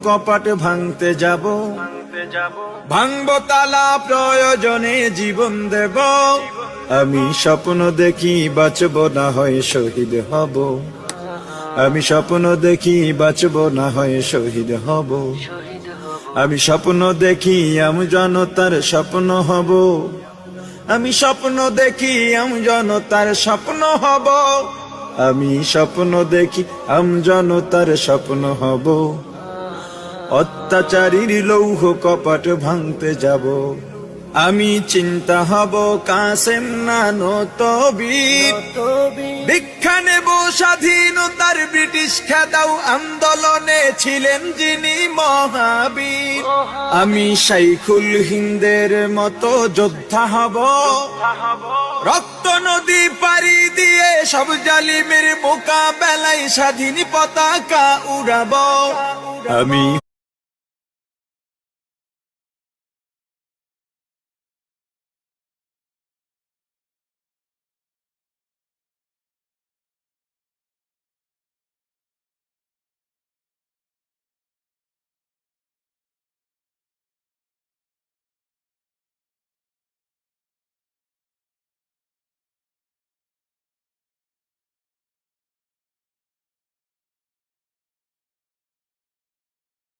কপাট ভাঙতে যাব, ভাঙবো তালা প্রয়োজনে জীবন দেব। আমি স্বপ্ন দেখি বাঁচব না হয় শহীদ হব, আমি স্বপ্ন দেখি বাঁচব না হয় শহীদ হব। আমি স্বপ্ন দেখি আমি জনতার স্বপ্ন হব, আমি স্বপ্ন দেখি আমি জনতার স্বপ্ন হব। আমি স্বপ্ন দেখি আমি জনতার স্বপ্ন হব। অত্যাচারীর লৌহ কপাট ভাঙতে যাব। আমি চিন্তা হব কাসেম নানত বীর, দীক্ষা নেব স্বাধীনতার ব্রিটিশ খেদাও আন্দোলনে ছিলেন যিনি মহাবীর। আমি শাইখুল হিন্দের মতো যোদ্ধা হব, রক্ত নদী পাড়ি দিয়ে সব জালিমের মোকাবেলায় স্বাধীন পতাকা উড়াবো। আমি